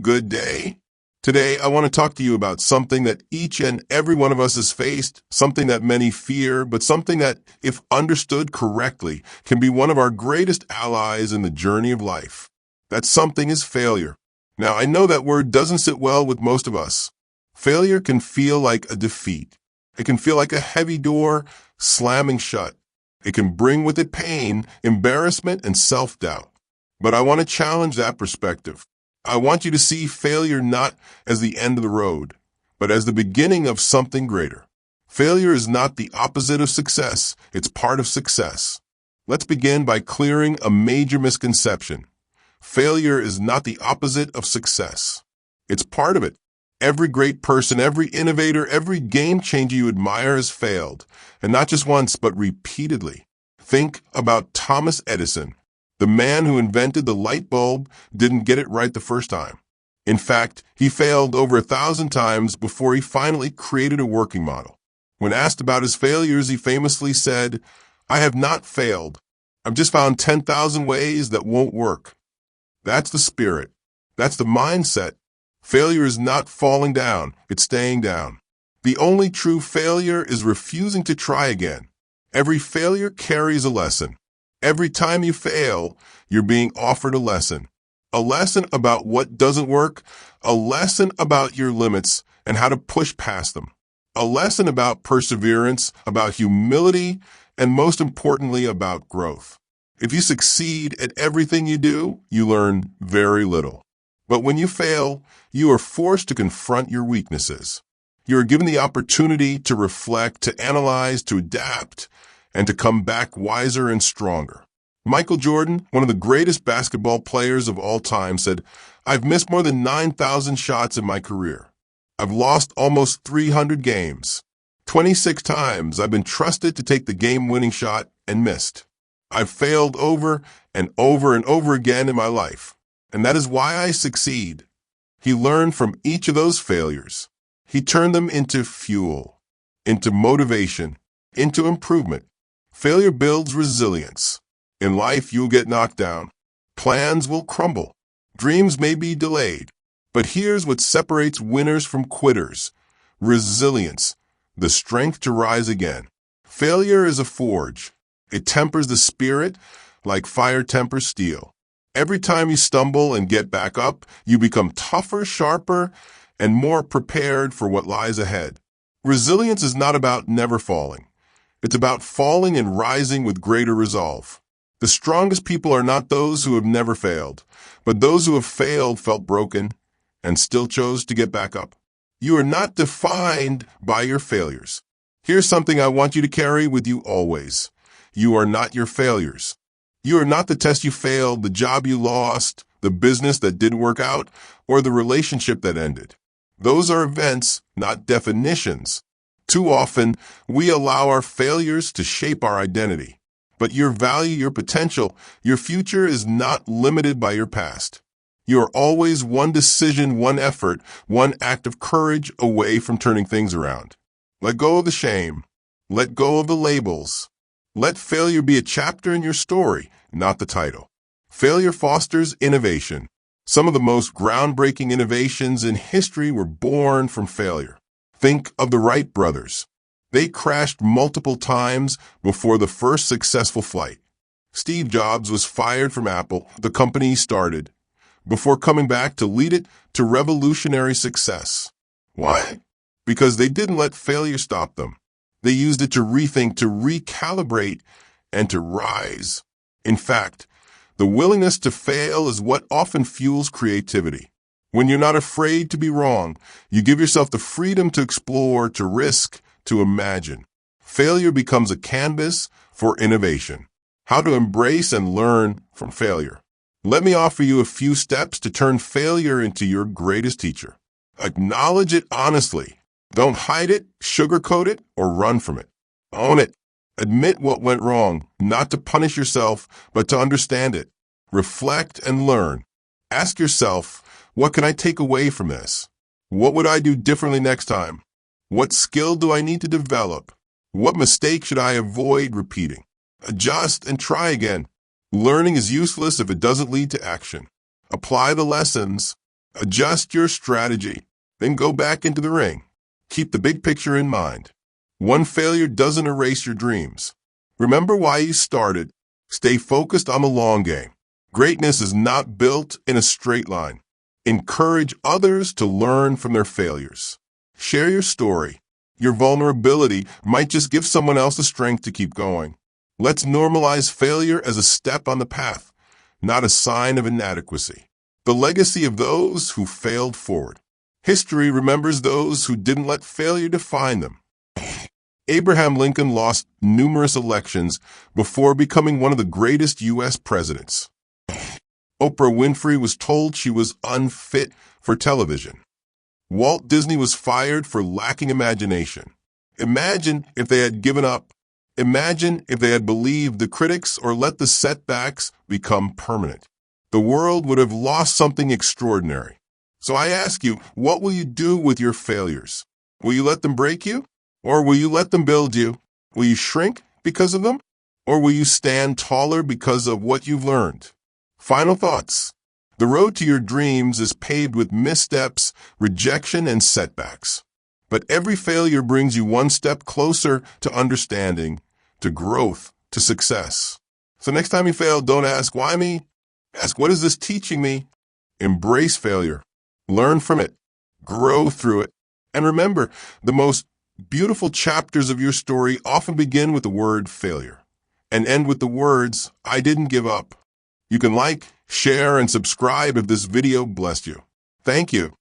Good day. Today, I want to talk to you about something that each and every one of us has faced, something that many fear, but something that, if understood correctly, can be one of our greatest allies in the journey of life. That something is failure. Now, I know that word doesn't sit well with most of us. Failure can feel like a defeat. It can feel like a heavy door slamming shut. It can bring with it pain, embarrassment, and self-doubt. But I want to challenge that perspective. I want you to see failure not as the end of the road, but as the beginning of something greater. Failure is not the opposite of success, it's part of success. Let's begin by clearing a major misconception. Failure is not the opposite of success. It's part of it. Every great person, every innovator, every game changer you admire has failed, and not just once, but repeatedly. Think about Thomas Edison. The man who invented the light bulb didn't get it right the first time. In fact, he failed over 1,000 times before he finally created a working model. When asked about his failures, he famously said, "I have not failed. I've just found 10,000 ways that won't work." That's the spirit. That's the mindset. Failure is not falling down, it's staying down. The only true failure is refusing to try again. Every failure carries a lesson. Every time you fail, you're being offered a lesson. A lesson about what doesn't work, a lesson about your limits and how to push past them. A lesson about perseverance, about humility, and most importantly, about growth. If you succeed at everything you do, you learn very little. But when you fail, you are forced to confront your weaknesses. You are given the opportunity to reflect, to analyze, to adapt, and to come back wiser and stronger. Michael Jordan, one of the greatest basketball players of all time, said, "I've missed more than 9,000 shots in my career. I've lost almost 300 games. 26 times I've been trusted to take the game-winning shot and missed. I've failed over and over and over again in my life, and that is why I succeed." He learned from each of those failures. He turned them into fuel, into motivation, into improvement. Failure builds resilience. In life, you'll get knocked down. Plans will crumble. Dreams may be delayed. But here's what separates winners from quitters: resilience, the strength to rise again. Failure is a forge. It tempers the spirit like fire tempers steel. Every time you stumble and get back up, you become tougher, sharper, and more prepared for what lies ahead. Resilience is not about never falling. It's about falling and rising with greater resolve. The strongest people are not those who have never failed, but those who have failed, felt broken, and still chose to get back up. You are not defined by your failures. Here's something I want you to carry with you always. You are not your failures. You are not the test you failed, the job you lost, the business that didn't work out, or the relationship that ended. Those are events, not definitions. Too often, we allow our failures to shape our identity. But your value, your potential, your future is not limited by your past. You are always one decision, one effort, one act of courage away from turning things around. Let go of the shame. Let go of the labels. Let failure be a chapter in your story, not the title. Failure fosters innovation. Some of the most groundbreaking innovations in history were born from failure. Think of the Wright brothers. They crashed multiple times before the first successful flight. Steve Jobs was fired from Apple, the company he started, before coming back to lead it to revolutionary success. Why? Because they didn't let failure stop them. They used it to rethink, to recalibrate, and to rise. In fact, the willingness to fail is what often fuels creativity. When you're not afraid to be wrong, you give yourself the freedom to explore, to risk, to imagine. Failure becomes a canvas for innovation. How to embrace and learn from failure. Let me offer you a few steps to turn failure into your greatest teacher. Acknowledge it honestly. Don't hide it, sugarcoat it, or run from it. Own it. Admit what went wrong, not to punish yourself, but to understand it. Reflect and learn. Ask yourself, what can I take away from this? What would I do differently next time? What skill do I need to develop? What mistake should I avoid repeating? Adjust and try again. Learning is useless if it doesn't lead to action. Apply the lessons. Adjust your strategy, then go back into the ring. Keep the big picture in mind. One failure doesn't erase your dreams. Remember why you started. Stay focused on the long game. Greatness is not built in a straight line. Encourage others to learn from their failures. Share your story. Your vulnerability might just give someone else the strength to keep going. Let's normalize failure as a step on the path, not a sign of inadequacy. The legacy of those who failed forward. History remembers those who didn't let failure define them. Abraham Lincoln lost numerous elections before becoming one of the greatest U.S. presidents. Oprah Winfrey was told she was unfit for television. Walt Disney was fired for lacking imagination. Imagine if they had given up. Imagine if they had believed the critics or let the setbacks become permanent. The world would have lost something extraordinary. So I ask you, what will you do with your failures? Will you let them break you? Or will you let them build you? Will you shrink because of them? Or will you stand taller because of what you've learned? Final thoughts. The road to your dreams is paved with missteps, rejection, and setbacks. But every failure brings you one step closer to understanding, to growth, to success. So next time you fail, don't ask, why me? Ask, what is this teaching me? Embrace failure. Learn from it. Grow through it. And remember, the most beautiful chapters of your story often begin with the word failure and end with the words, I didn't give up. You can like, share, and subscribe if this video blessed you. Thank you.